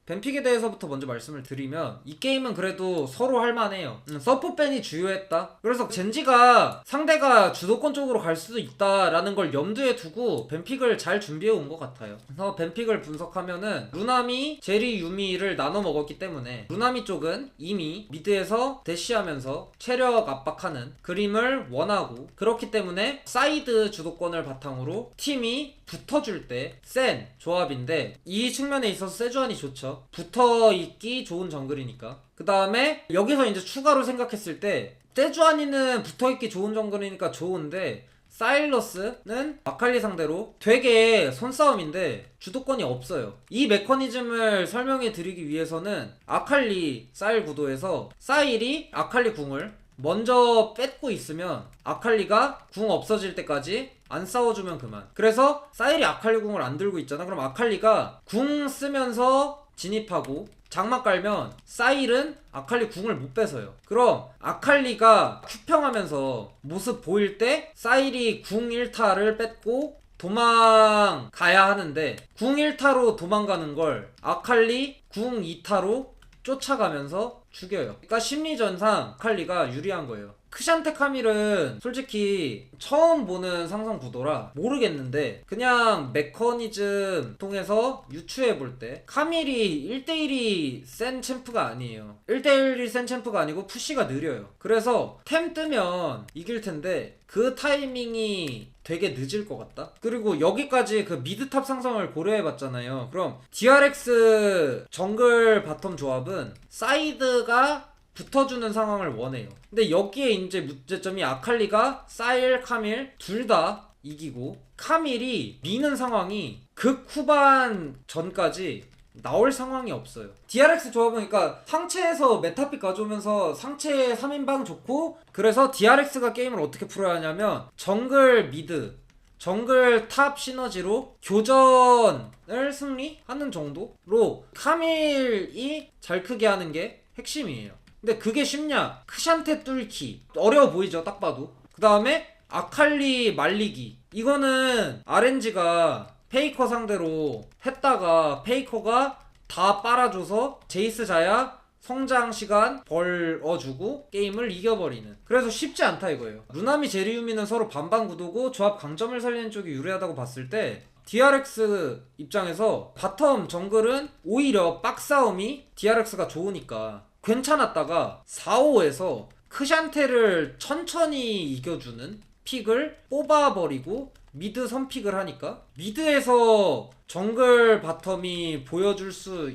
뱀픽에 대해서부터 먼저 말씀을 드리면 이 게임은 그래도 서로 할만해요. 서포밴이 주요했다. 그래서 젠지가 상대가 주도권 쪽으로 갈 수도 있다라는 걸 염두에 두고 뱀픽을 잘 준비해 온 것 같아요. 그래서 뱀픽을 분석하면은 루나미, 제리, 유미를 나눠 먹었기 때문에 루나미 쪽은 이미 미드에서 대시하면서 체력 압박하는 그림을 원하고, 그렇기 때문에 사이드 주도권을 바탕으로 팀이 붙어줄 때 센 조합인데, 이 측면에 있어서 세주안이 좋죠. 붙어있기 좋은 정글이니까. 그 다음에 여기서 이제 추가로 생각했을 때 세주안이는 붙어있기 좋은 정글이니까 좋은데, 사일러스는 아칼리 상대로 되게 손싸움인데 주도권이 없어요. 이 메커니즘을 설명해 드리기 위해서는 아칼리 사일 구도에서 사일이 아칼리 궁을 먼저 뺏고 있으면 아칼리가 궁 없어질 때까지 안 싸워주면 그만. 그래서 사일이 아칼리 궁을 안 들고 있잖아. 그럼 아칼리가 궁 쓰면서 진입하고 장막 깔면 사일은 아칼리 궁을 못 뺏어요. 그럼 아칼리가 큐평하면서 모습 보일 때 사일이 궁 1타를 뺏고 도망가야 하는데, 궁 1타로 도망가는 걸 아칼리 궁 2타로 쫓아가면서 죽여요. 그러니까 심리전상 아칼리가 유리한 거예요. 크샨테 카밀은 솔직히 처음 보는 상성 구도라 모르겠는데, 그냥 메커니즘 통해서 유추해볼 때 카밀이 1대1이 센 챔프가 아니에요. 1대1이 센 챔프가 아니고 푸시가 느려요. 그래서 템 뜨면 이길 텐데 그 타이밍이 되게 늦을 것 같다. 그리고 여기까지 그 미드탑 상성을 고려해봤잖아요. 그럼 DRX 정글 바텀 조합은 사이드가 붙어주는 상황을 원해요. 근데 여기에 이제 문제점이 아칼리가 사일, 카밀 둘 다 이기고, 카밀이 미는 상황이 극 후반 전까지 나올 상황이 없어요. DRX 조합은 그러니까 상체에서 메타픽 가져오면서 상체 3인방 좋고, 그래서 DRX가 게임을 어떻게 풀어야 하냐면 정글 미드, 정글 탑 시너지로 교전을 승리하는 정도로 카밀이 잘 크게 하는 게 핵심이에요. 근데 그게 쉽냐? 크샨테 뚫기 어려워 보이죠, 딱 봐도. 그 다음에 아칼리 말리기, 이거는 RNG가 페이커 상대로 했다가 페이커가 다 빨아줘서 제이스 자야 성장 시간 벌어주고 게임을 이겨버리는, 그래서 쉽지 않다 이거예요. 루나미, 제리유미는 서로 반반 구도고 조합 강점을 살리는 쪽이 유리하다고 봤을 때, DRX 입장에서 바텀 정글은 오히려 빡싸움이 DRX가 좋으니까 괜찮았다가 4-5에서 크샨테를 천천히 이겨주는 픽을 뽑아버리고 미드 선픽을 하니까 미드에서 정글 바텀이 보여줄 수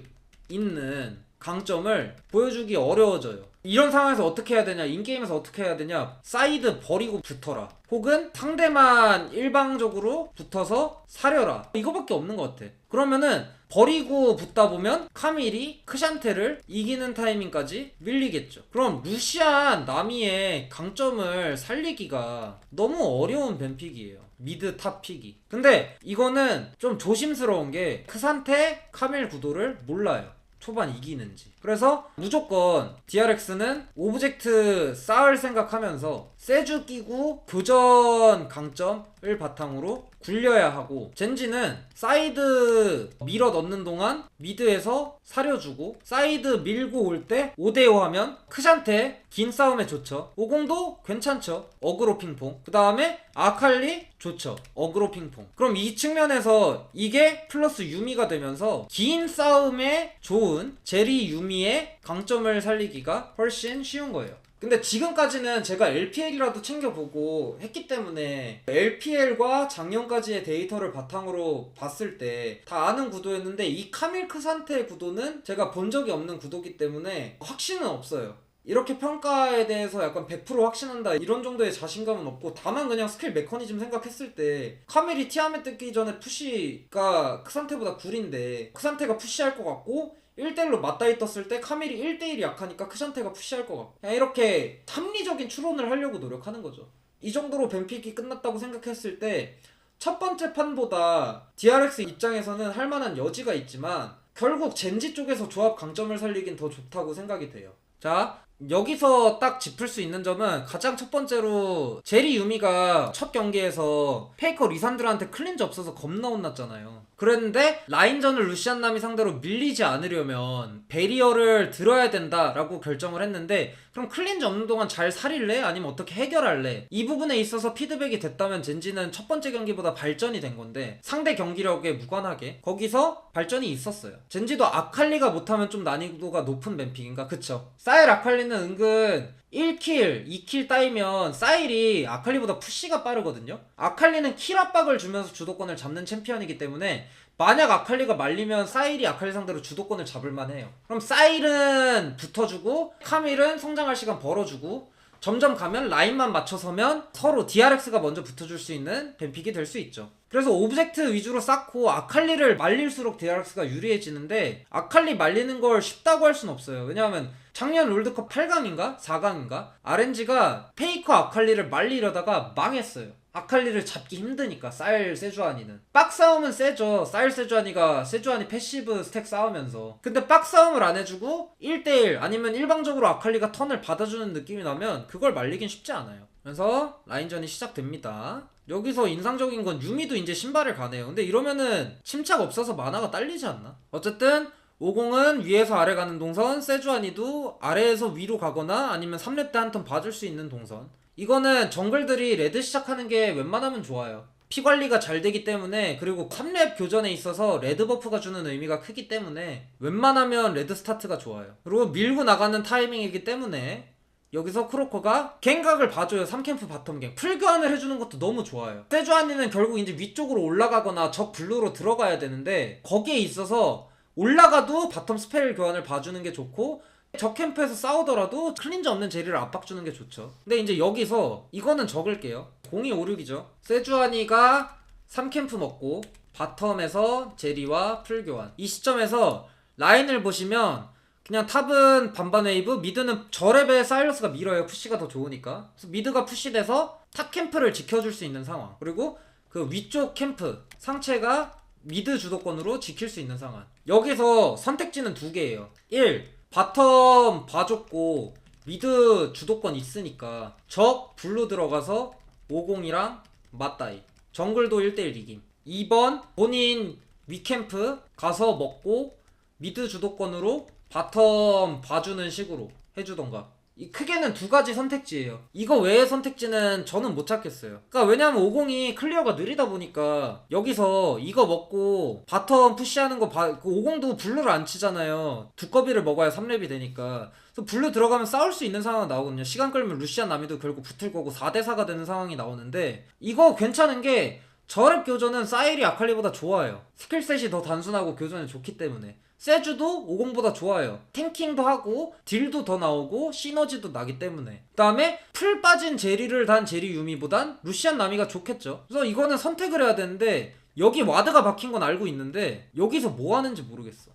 있는 강점을 보여주기 어려워져요. 이런 상황에서 어떻게 해야 되냐, 인게임에서 어떻게 해야 되냐, 사이드 버리고 붙어라, 혹은 상대만 일방적으로 붙어서 사려라, 이거밖에 없는 것 같아. 그러면은 버리고 붙다 보면 카밀이 크샨테를 이기는 타이밍까지 밀리겠죠. 그럼 루시안, 나미의 강점을 살리기가 너무 어려운 뱀픽이에요, 미드 탑 픽이. 근데 이거는 좀 조심스러운 게 크샨테, 카밀 구도를 몰라요, 초반 이기는지. 그래서 무조건 DRX는 오브젝트 쌓을 생각하면서 세주 끼고 교전 강점을 바탕으로 굴려야 하고, 젠지는 사이드 밀어 넣는 동안 미드에서 사려주고, 사이드 밀고 올 때 5대5 하면 크샨테 긴 싸움에 좋죠. 오공도 괜찮죠, 어그로 핑퐁. 그 다음에 아칼리 좋죠, 어그로 핑퐁. 그럼 이 측면에서 이게 플러스 유미가 되면서 긴 싸움에 좋은 제리, 유미의 강점을 살리기가 훨씬 쉬운 거예요. 근데 지금까지는 제가 LPL이라도 챙겨보고 했기 때문에 LPL과 작년까지의 데이터를 바탕으로 봤을 때 다 아는 구도였는데, 이 카밀 크산테 구도는 제가 본 적이 없는 구도기 때문에 확신은 없어요. 이렇게 평가에 대해서 약간 100% 확신한다 이런 정도의 자신감은 없고, 다만 그냥 스킬 메커니즘 생각했을 때 카밀이 티아멧 뜯기 전에 푸시가 크산테보다 구린데 크산테가 푸시할 것 같고, 1대1로 맞다이 떴을 때 카밀이 1대1이 약하니까 크샨테가 푸시할 것 같고, 그냥 이렇게 합리적인 추론을 하려고 노력하는 거죠. 이 정도로 뱀픽이 끝났다고 생각했을 때 첫 번째 판보다 DRX 입장에서는 할만한 여지가 있지만 결국 젠지 쪽에서 조합 강점을 살리긴 더 좋다고 생각이 돼요. 자, 여기서 딱 짚을 수 있는 점은 가장 첫 번째로 제리 유미가 첫 경기에서 페이커 리산드라한테 클린즈 없어서 겁나 혼났잖아요. 그랬는데 라인전을 루시안 남이 상대로 밀리지 않으려면 베리어를 들어야 된다라고 결정을 했는데 그럼 클린즈 없는 동안 잘 살릴래? 아니면 어떻게 해결할래? 이 부분에 있어서 피드백이 됐다면 젠지는 첫 번째 경기보다 발전이 된 건데 상대 경기력에 무관하게 거기서 발전이 있었어요. 젠지도 아칼리가 못하면 좀 난이도가 높은 뱀픽인가? 그쵸? 사일 아칼리는 은근 1킬, 2킬 따이면 사일이 아칼리보다 푸시가 빠르거든요. 아칼리는 킬 압박을 주면서 주도권을 잡는 챔피언이기 때문에 만약 아칼리가 말리면 사일이 아칼리 상대로 주도권을 잡을만 해요. 그럼 사일은 붙어주고 카밀은 성장할 시간 벌어주고 점점 가면 라인만 맞춰서면 서로 DRX가 먼저 붙어줄 수 있는 뱀픽이 될 수 있죠. 그래서 오브젝트 위주로 쌓고 아칼리를 말릴수록 DRX가 유리해지는데 아칼리 말리는 걸 쉽다고 할 순 없어요. 왜냐하면 작년 롤드컵 8강인가? 4강인가? RNG가 페이커 아칼리를 말리려다가 망했어요. 아칼리를 잡기 힘드니까 사일 세주아니는 빡싸움은 세죠. 사일 세주아니가 세주아니 패시브 스택 싸우면서 근데 빡싸움을 안 해주고 1대1 아니면 일방적으로 아칼리가 턴을 받아주는 느낌이 나면 그걸 말리긴 쉽지 않아요. 그래서 라인전이 시작됩니다. 여기서 인상적인 건 유미도 이제 신발을 가네요. 근데 이러면은 침착 없어서 만화가 딸리지 않나? 어쨌든 50은 위에서 아래 가는 동선, 세주아니도 아래에서 위로 가거나 아니면 3렙 때 한 턴 봐줄 수 있는 동선. 이거는 정글들이 레드 시작하는 게 웬만하면 좋아요. 피 관리가 잘 되기 때문에 그리고 3렙 교전에 있어서 레드 버프가 주는 의미가 크기 때문에 웬만하면 레드 스타트가 좋아요. 그리고 밀고 나가는 타이밍이기 때문에 여기서 크로커가 갱각을 봐줘요. 3캠프 바텀갱 풀교환을 해주는 것도 너무 좋아요. 세주아니는 결국 이제 위쪽으로 올라가거나 적 블루로 들어가야 되는데 거기에 있어서 올라가도 바텀 스펠 교환을 봐주는 게 좋고 적 캠프에서 싸우더라도 클린저 없는 제리를 압박 주는 게 좋죠. 근데 이제 여기서 이거는 적을게요. 0256이죠. 세주아니가 3캠프 먹고 바텀에서 제리와 풀교환. 이 시점에서 라인을 보시면 그냥 탑은 반반 웨이브, 미드는 저랩에 사일러스가 밀어요. 푸시가 더 좋으니까. 그래서 미드가 푸시돼서 탑 캠프를 지켜줄 수 있는 상황. 그리고 그 위쪽 캠프 상체가 미드 주도권으로 지킬 수 있는 상황. 여기서 선택지는 두 개예요. 1. 바텀 봐줬고 미드 주도권 있으니까 적 블루 들어가서 50이랑 맞다이 정글도 1대1 이김. 2번 본인 위캠프 가서 먹고 미드 주도권으로 바텀 봐주는 식으로 해주던가. 이 크게는 두 가지 선택지예요. 이거 외의 선택지는 저는 못 찾겠어요. 그러니까 왜냐면 50이 클리어가 느리다 보니까 여기서 이거 먹고 바텀 푸시하는 거 50도 블루를 안 치잖아요. 두꺼비를 먹어야 3렙이 되니까. 그래서 블루 들어가면 싸울 수 있는 상황이 나오거든요. 시간 끌면 루시안 나미도 결국 붙을 거고 4대4가 되는 상황이 나오는데 이거 괜찮은 게 저랩 교전은 사일이 아칼리보다 좋아요. 스킬셋이 더 단순하고 교전이 좋기 때문에. 세주도 50보다 좋아요. 탱킹도 하고 딜도 더 나오고 시너지도 나기 때문에. 그 다음에 풀 빠진 제리를 단 제리 유미보단 루시안 나미가 좋겠죠. 그래서 이거는 선택을 해야 되는데 여기 와드가 박힌 건 알고 있는데 여기서 뭐 하는지 모르겠어.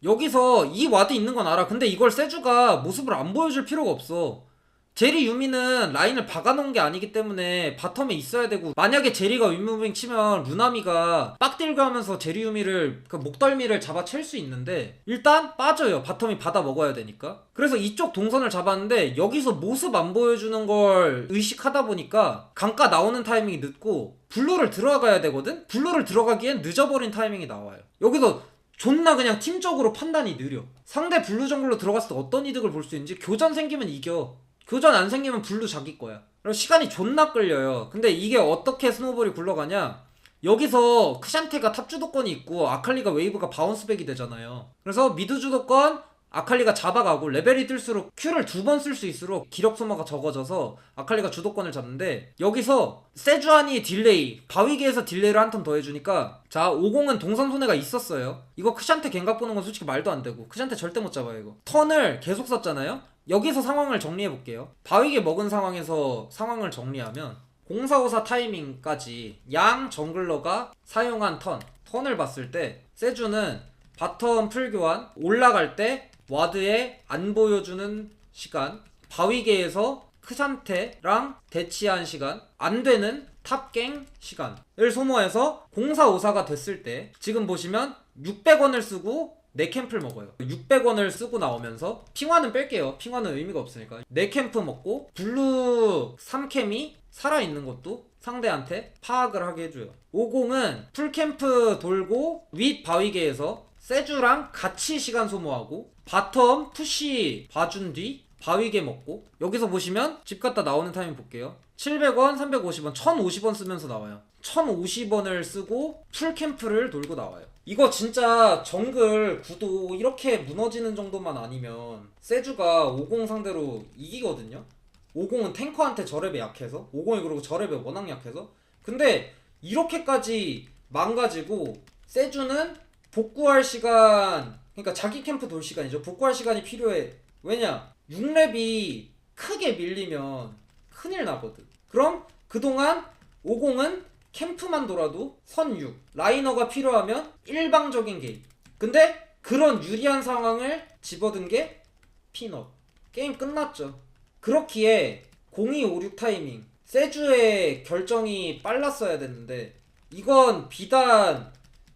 여기서 이 와드 있는 건 알아. 근데 이걸 세주가 모습을 안 보여줄 필요가 없어. 제리 유미는 라인을 박아놓은 게 아니기 때문에 바텀에 있어야 되고 만약에 제리가 윗무빙 치면 루나미가 빡딜가 하면서 제리 유미를 그 목덜미를 잡아챌 수 있는데 일단 빠져요. 바텀이 받아 먹어야 되니까. 그래서 이쪽 동선을 잡았는데 여기서 모습 안 보여주는 걸 의식하다 보니까 강가 나오는 타이밍이 늦고 블루를 들어가야 되거든? 블루를 들어가기엔 늦어버린 타이밍이 나와요. 여기서 존나 그냥 팀적으로 판단이 느려. 상대 블루 정글로 들어갔을 때 어떤 이득을 볼 수 있는지 교전 생기면 이겨. 교전 안 생기면 블루 자기 거야. 그리고 시간이 존나 끌려요. 근데 이게 어떻게 스노볼이 굴러가냐? 여기서 크샨테가 탑 주도권이 있고 아칼리가 웨이브가 바운스백이 되잖아요. 그래서 미드 주도권 아칼리가 잡아가고 레벨이 뜰수록 Q를 2번 쓸 수 있도록 기력 소모가 적어져서 아칼리가 주도권을 잡는데 여기서 세주아니 딜레이 바위계에서 딜레이를 한 턴 더 해주니까 자 50은 동선 손해가 있었어요. 이거 크샨테 갱각 보는 건 솔직히 말도 안 되고 크샨테 절대 못 잡아요. 이거 턴을 계속 썼잖아요. 여기서 상황을 정리해볼게요. 바위게 먹은 상황에서 상황을 정리하면 0454 타이밍까지 양 정글러가 사용한 턴을 봤을 때 세주는 바텀 풀교환 올라갈 때 와드에 안 보여주는 시간, 바위계에서 크샨테랑 대치한 시간, 안 되는 탑갱 시간을 소모해서 0454가 됐을 때 지금 보시면 600원을 쓰고 4캠프를 먹어요. 600원을 쓰고 나오면서 핑화는 뺄게요. 핑화는 의미가 없으니까 4캠프 먹고 블루 3캠이 살아있는 것도 상대한테 파악을 하게 해줘요. 50은 풀캠프 돌고 윗 바위계에서 세주랑 같이 시간 소모하고 바텀 푸시 봐준 뒤 바위계 먹고, 여기서 보시면 집 갔다 나오는 타이밍 볼게요. 700원, 350원, 1050원 쓰면서 나와요. 1050원을 쓰고 풀캠프를 돌고 나와요. 이거 진짜 정글 구도 이렇게 무너지는 정도만 아니면 세주가 50 상대로 이기거든요. 50은 탱커한테 저랩에 약해서, 50이 그리고 저랩에 워낙 약해서. 근데 이렇게까지 망가지고 세주는 복구할 시간, 그러니까 자기 캠프 돌 시간이죠. 복구할 시간이 필요해. 왜냐? 6렙이 크게 밀리면 큰일 나거든. 그럼 그동안 50은 캠프만 돌아도 선 6, 라이너가 필요하면 일방적인 게임. 근데 그런 유리한 상황을 집어든 게 피넛. 게임 끝났죠. 그렇기에 0256 타이밍, 세주의 결정이 빨랐어야 됐는데 이건 비단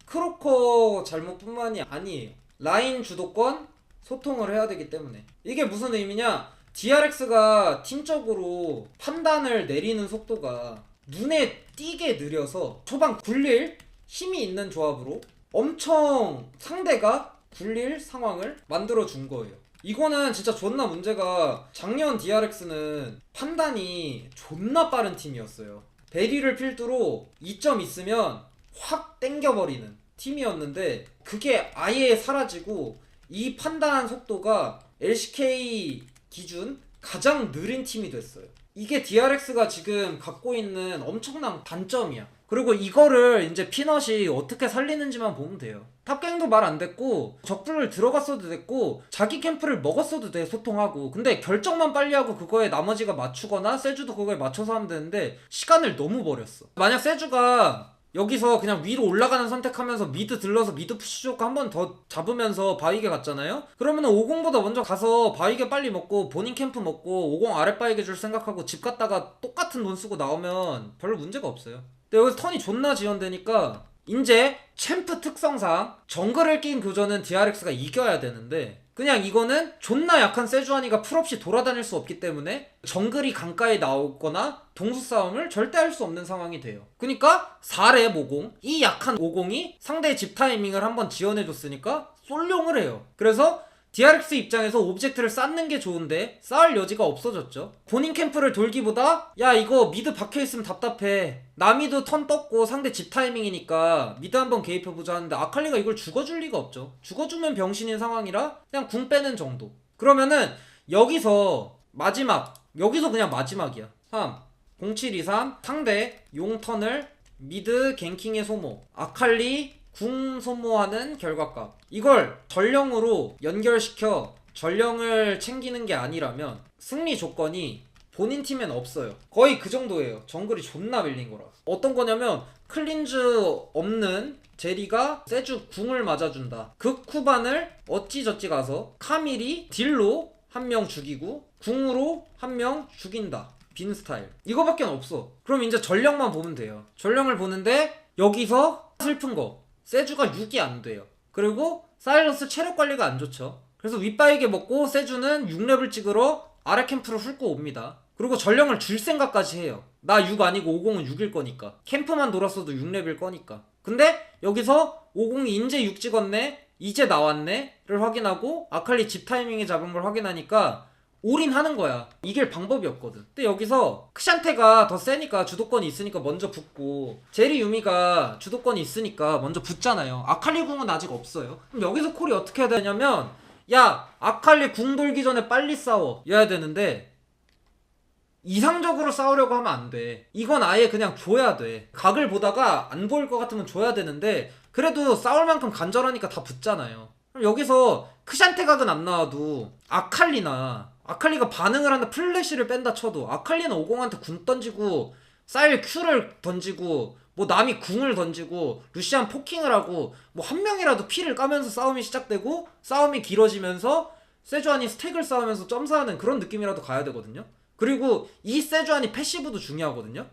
크로커 잘못뿐만이 아니에요. 라인 주도권 소통을 해야 되기 때문에. 이게 무슨 의미냐? DRX가 팀적으로 판단을 내리는 속도가 눈에 띄게 느려서 초반 굴릴 힘이 있는 조합으로 엄청 상대가 굴릴 상황을 만들어 준 거예요. 이거는 진짜 존나 문제가, 작년 DRX는 판단이 존나 빠른 팀이었어요. 베리를 필두로 2점 있으면 확 땡겨버리는 팀이었는데 그게 아예 사라지고 이 판단 속도가 LCK 기준 가장 느린 팀이 됐어요. 이게 DRX가 지금 갖고 있는 엄청난 단점이야. 그리고 이거를 이제 피넛이 어떻게 살리는지만 보면 돼요. 탑갱도 말 안 됐고 적불을 들어갔어도 됐고 자기 캠프를 먹었어도 돼, 소통하고. 근데 결정만 빨리 하고 그거에 나머지가 맞추거나 세주도 그거에 맞춰서 하면 되는데 시간을 너무 버렸어. 만약 세주가 여기서 그냥 위로 올라가는 선택하면서 미드 들러서 미드 푸시 좋고 한 번 더 잡으면서 바위게 갔잖아요? 그러면은 50보다 먼저 가서 바위게 빨리 먹고 본인 캠프 먹고 50 아랫바위게 줄 생각하고 집 갔다가 똑같은 돈 쓰고 나오면 별로 문제가 없어요. 근데 여기서 턴이 존나 지연되니까 이제 챔프 특성상 정글을 낀 교전은 DRX가 이겨야 되는데 그냥 이거는 존나 약한 세주아니가 풀없이 돌아다닐 수 없기 때문에 정글이 강가에 나오거나 동수 싸움을 절대 할 수 없는 상황이 돼요. 그러니까 4렙 50, 이 약한 50이 상대의 집 타이밍을 한번 지원해줬으니까 쏠룡을 해요. 그래서 DRX 입장에서 오브젝트를 쌓는 게 좋은데 쌓을 여지가 없어졌죠. 본인 캠프를 돌기보다 야 이거 미드 박혀있으면 답답해, 남이도 턴 떴고 상대 집 타이밍이니까 미드 한번 개입해보자 하는데 아칼리가 이걸 죽어줄 리가 없죠. 죽어주면 병신인 상황이라 그냥 궁 빼는 정도. 그러면은 여기서 마지막, 여기서 그냥 마지막이야. 3 0723 상대 용 턴을 미드 갱킹의 소모, 아칼리 궁 소모하는 결과값, 이걸 전령으로 연결시켜 전령을 챙기는 게 아니라면 승리 조건이 본인 팀엔 없어요. 거의 그 정도예요. 정글이 존나 밀린 거라. 어떤 거냐면 클린즈 없는 제리가 세주 궁을 맞아준다. 그 쿠반을 어찌저찌 가서 카밀이 딜로 한 명 죽이고 궁으로 한 명 죽인다. 빈 스타일. 이거밖에 없어. 그럼 이제 전령만 보면 돼요. 전령을 보는데 여기서 슬픈 거, 세주가 6이 안 돼요. 그리고 사일러스 체력 관리가 안 좋죠. 그래서 윗바이게 먹고 세주는 6렙을 찍으러 아래 캠프를 훑고 옵니다. 그리고 전령을 줄 생각까지 해요. 나 6 아니고 50은 6일 거니까. 캠프만 돌았어도 6렙일 거니까. 근데 여기서 50이 인제 6 찍었네, 이제 나왔네를 확인하고 아칼리 집 타이밍에 잡은 걸 확인하니까 올인하는 거야. 이길 방법이 없거든. 근데 여기서 크샨테가 더 세니까 주도권이 있으니까 먼저 붙고, 제리 유미가 주도권이 있으니까 먼저 붙잖아요. 아칼리 궁은 아직 없어요. 그럼 여기서 콜이 어떻게 해야 되냐면 야 아칼리 궁 돌기 전에 빨리 싸워 이래야 되는데 이상적으로 싸우려고 하면 안 돼. 이건 아예 그냥 줘야 돼. 각을 보다가 안 보일 것 같으면 줘야 되는데 그래도 싸울 만큼 간절하니까 다 붙잖아요. 그럼 여기서 크샨테 각은 안 나와도 아칼리가 반응을 한다, 플래시를 뺀다 쳐도 아칼리는 50한테 궁 던지고 사일 Q를 던지고 뭐 남이 궁을 던지고 루시안 포킹을 하고 뭐 한 명이라도 피를 까면서 싸움이 시작되고 싸움이 길어지면서 세주안이 스택을 쌓으면서 점사하는 그런 느낌이라도 가야 되거든요. 그리고 이 세주안이 패시브도 중요하거든요.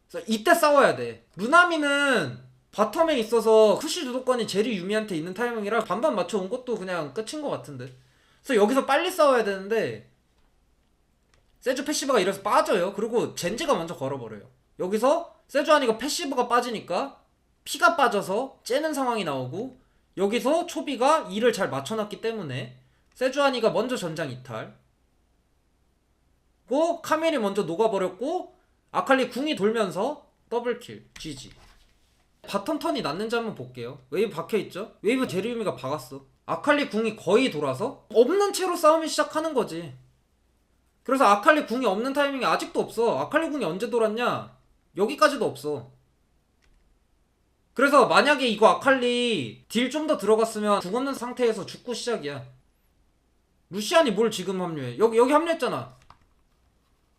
그래서 이때 싸워야 돼. 루나미는 바텀에 있어서 푸시 주도권이 제리 유미한테 있는 타이밍이라 반반 맞춰온 것도 그냥 끝인 것 같은데. 그래서 여기서 빨리 싸워야 되는데 세주 패시브가 이래서 빠져요. 그리고 젠지가 먼저 걸어버려요. 여기서 세주아니가 패시브가 빠지니까 피가 빠져서 째는 상황이 나오고, 여기서 초비가 일을 잘 맞춰놨기 때문에 세주아니가 먼저 전장 이탈, 고 카멜이 먼저 녹아버렸고 아칼리 궁이 돌면서 더블킬 GG. 바텀 턴이 났는지 한번 볼게요. 웨이브 박혀있죠? 웨이브 제리유미가 박았어. 아칼리 궁이 거의 돌아서 없는 채로 싸움이 시작하는 거지. 그래서 아칼리 궁이 없는 타이밍이 아직도 없어. 아칼리 궁이 언제 돌았냐? 여기까지도 없어. 그래서 만약에 이거 아칼리 딜 좀 더 들어갔으면 궁 없는 상태에서 죽고 시작이야. 루시안이 뭘 지금 합류해? 여기 합류했잖아.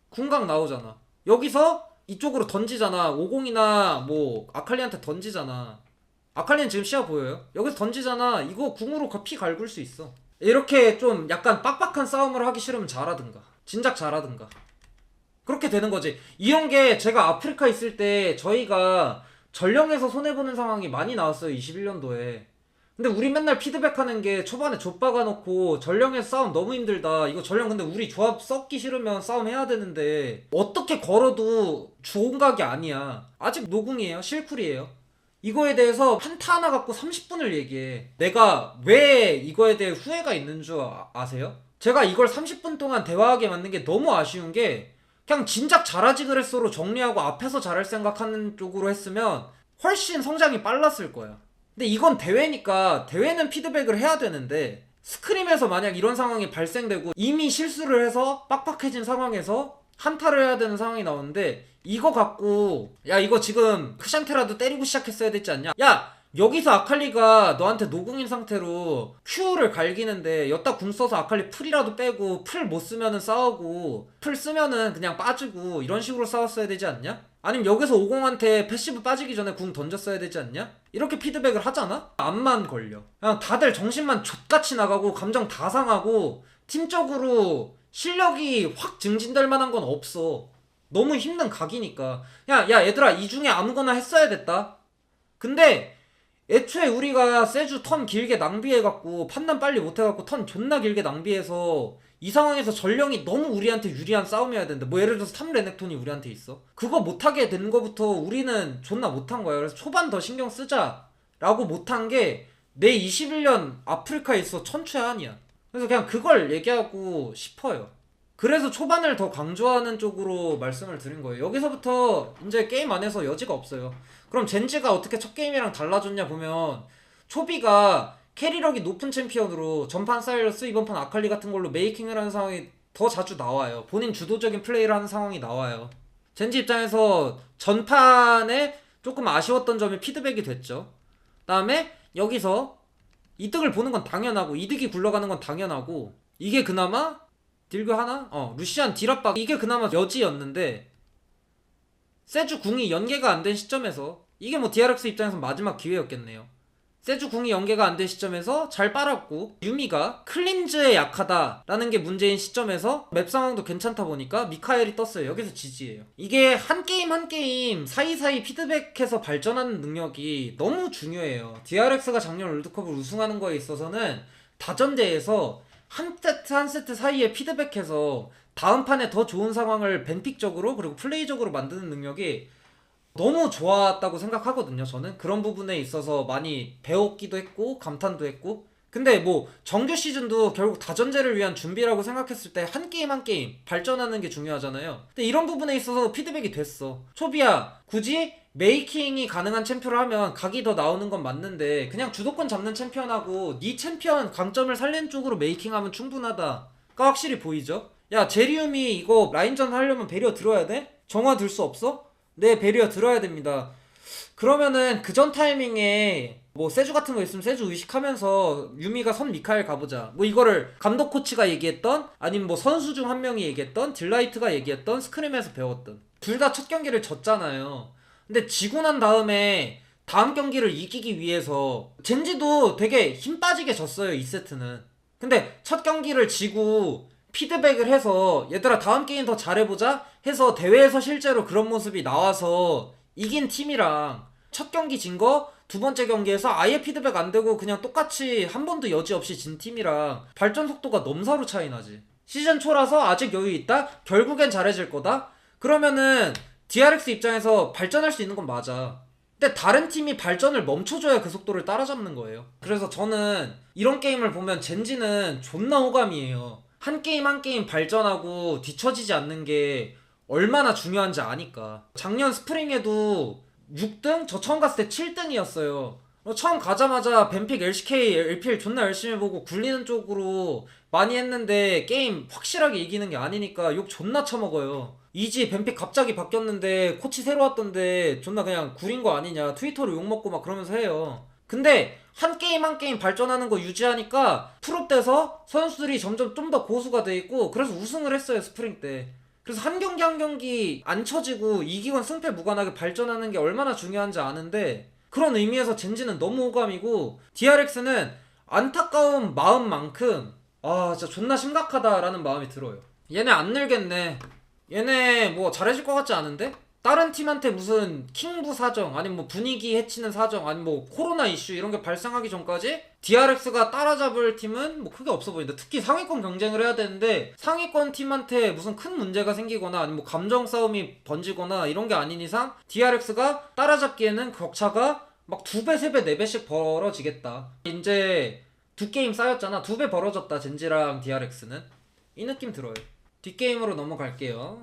궁각 나오잖아. 여기서 이쪽으로 던지잖아. 50이나 뭐 아칼리한테 던지잖아. 아칼리는 지금 시야 보여요? 여기서 던지잖아. 이거 궁으로 피 갈굴 수 있어. 이렇게 좀 약간 빡빡한 싸움을 하기 싫으면 잘하든가, 진작 잘하든가, 그렇게 되는 거지. 이런 게 제가 아프리카 있을 때 저희가 전령에서 손해보는 상황이 많이 나왔어요, 21년도에. 근데 우리 맨날 피드백하는 게 초반에 좆박아 놓고 전령에서 싸움 너무 힘들다, 이거 전령 근데 우리 조합 썩기 싫으면 싸움 해야 되는데 어떻게 걸어도 좋은 각이 아니야. 아직 노궁이에요, 실쿨이에요. 이거에 대해서 한타 하나 갖고 30분을 얘기해. 내가 왜 이거에 대해 후회가 있는 줄 아세요? 제가 이걸 30분 동안 대화하게 만든 게 너무 아쉬운 게, 그냥 진작 잘하지 그랬어로 정리하고 앞에서 잘할 생각하는 쪽으로 했으면 훨씬 성장이 빨랐을 거야. 근데 이건 대회니까 대회는 피드백을 해야 되는데, 스크림에서 만약 이런 상황이 발생되고 이미 실수를 해서 빡빡해진 상황에서 한타를 해야 되는 상황이 나오는데, 이거 갖고 야 이거 지금 크샨테라도 때리고 시작했어야 되지 않냐? 야 여기서 아칼리가 너한테 노궁인 상태로 Q를 갈기는데 여따 궁 써서 아칼리 풀이라도 빼고, 풀 못 쓰면은 싸우고 풀 쓰면은 그냥 빠지고 이런 식으로 싸웠어야 되지 않냐? 아니면 여기서 50한테 패시브 빠지기 전에 궁 던졌어야 되지 않냐? 이렇게 피드백을 하잖아? 암만 걸려. 그냥 다들 정신만 족같이 나가고 감정 다 상하고 팀적으로 실력이 확 증진될 만한 건 없어. 너무 힘든 각이니까. 야 얘들아, 이 중에 아무거나 했어야 됐다. 근데 애초에 우리가 세주 턴 길게 낭비해갖고 판단 빨리 못해갖고 턴 존나 길게 낭비해서 이 상황에서 전령이 너무 우리한테 유리한 싸움이어야 되는데, 뭐 예를 들어서 탑 레넥톤이 우리한테 있어. 그거 못하게 된 거부터 우리는 존나 못한 거야. 그래서 초반 더 신경 쓰자 라고 못한 게 내 21년 아프리카에 있어 천추한이야. 그래서 그냥 그걸 얘기하고 싶어요. 그래서 초반을 더 강조하는 쪽으로 말씀을 드린 거예요. 여기서부터 이제 게임 안에서 여지가 없어요. 그럼 젠지가 어떻게 첫 게임이랑 달라졌냐 보면, 초비가 캐리력이 높은 챔피언으로 전판 사일러스, 이번 판 아칼리 같은 걸로 메이킹을 하는 상황이 더 자주 나와요. 본인 주도적인 플레이를 하는 상황이 나와요. 젠지 입장에서 전판에 조금 아쉬웠던 점이 피드백이 됐죠. 다음에 여기서 이득을 보는 건 당연하고, 이득이 굴러가는 건 당연하고, 이게 그나마 딜교 하나? 루시안 딜압박, 이게 그나마 여지였는데, 세주 궁이 연계가 안 된 시점에서, 이게 뭐 DRX 입장에서 마지막 기회였겠네요. 세주 궁이 연계가 안 된 시점에서 잘 빨았고, 유미가 클린즈에 약하다라는 게 문제인 시점에서 맵 상황도 괜찮다 보니까 미카엘이 떴어요. 여기서 지지예요. 이게 한 게임 한 게임 사이사이 피드백해서 발전하는 능력이 너무 중요해요. DRX가 작년 월드컵을 우승하는 거에 있어서는 다전제에서 한 세트 한 세트 사이에 피드백해서 다음 판에 더 좋은 상황을 벤픽적으로 그리고 플레이적으로 만드는 능력이 너무 좋았다고 생각하거든요. 저는 그런 부분에 있어서 많이 배웠기도 했고 감탄도 했고. 근데 뭐 정규 시즌도 결국 다전제를 위한 준비라고 생각했을 때 한 게임 한 게임 발전하는 게 중요하잖아요. 근데 이런 부분에 있어서 피드백이 됐어. 초비야, 굳이 메이킹이 가능한 챔피언을 하면 각이 더 나오는 건 맞는데, 그냥 주도권 잡는 챔피언하고 네 챔피언 강점을 살리는 쪽으로 메이킹하면 충분하다가 확실히 보이죠? 야 제리움이 이거 라인전 하려면 배리어 들어야 돼? 정화 들 수 없어? 네, 배리어 들어야 됩니다. 그러면은 그전 타이밍에 뭐 세주 같은 거 있으면 세주 의식하면서 유미가 선 미카엘 가보자, 뭐 이거를 감독 코치가 얘기했던, 아니면 뭐 선수 중 한 명이 얘기했던, 딜라이트가 얘기했던, 스크림에서 배웠던, 둘 다 첫 경기를 졌잖아요. 근데 지고 난 다음에 다음 경기를 이기기 위해서 젠지도 되게 힘 빠지게 졌어요, 2세트는. 근데 첫 경기를 지고 피드백을 해서 얘들아 다음 게임 더 잘해보자 해서 대회에서 실제로 그런 모습이 나와서 이긴 팀이랑 첫 경기 진 거 두 번째 경기에서 아예 피드백 안 되고 그냥 똑같이 한 번도 여지 없이 진 팀이랑 발전 속도가 넘사로 차이 나지. 시즌 초라서 아직 여유 있다? 결국엔 잘해질 거다? 그러면은 DRX 입장에서 발전할 수 있는 건 맞아. 근데 다른 팀이 발전을 멈춰줘야 그 속도를 따라잡는 거예요. 그래서 저는 이런 게임을 보면 젠지는 존나 호감이에요. 한 게임 한 게임 발전하고 뒤처지지 않는 게 얼마나 중요한지 아니까. 작년 스프링에도 6등? 저 처음 갔을 때 7등이었어요. 처음 가자마자 벤픽 LCK, LPL 존나 열심히 보고 굴리는 쪽으로 많이 했는데 게임 확실하게 이기는 게 아니니까 욕 존나 처먹어요. 이지 벤픽 갑자기 바뀌었는데 코치 새로 왔던데 존나 그냥 구린 거 아니냐 트위터로 욕먹고 막 그러면서 해요. 근데 한 게임 한 게임 발전하는 거 유지하니까 프로 돼서 선수들이 점점 좀 더 고수가 돼 있고 그래서 우승을 했어요 스프링 때. 그래서 한 경기 한 경기 안 쳐지고 이기건 승패 무관하게 발전하는 게 얼마나 중요한지 아는데 그런 의미에서 젠지는 너무 호감이고 DRX는 안타까운 마음만큼 아 진짜 존나 심각하다라는 마음이 들어요. 얘네 안 늘겠네. 얘네 뭐 잘해줄 것 같지 않은데? 다른 팀한테 무슨 킹부 사정 아니면 뭐 분위기 해치는 사정 아니면 뭐 코로나 이슈 이런 게 발생하기 전까지 DRX가 따라잡을 팀은 뭐 크게 없어 보인다. 특히 상위권 경쟁을 해야 되는데 상위권 팀한테 무슨 큰 문제가 생기거나 아니면 뭐 감정 싸움이 번지거나 이런 게 아닌 이상 DRX가 따라잡기에는 격차가 막 2배, 3배, 4배씩 벌어지겠다. 이제 두 게임 쌓였잖아. 2배 벌어졌다 젠지랑 DRX는. 이 느낌 들어요. 뒷게임으로 넘어갈게요.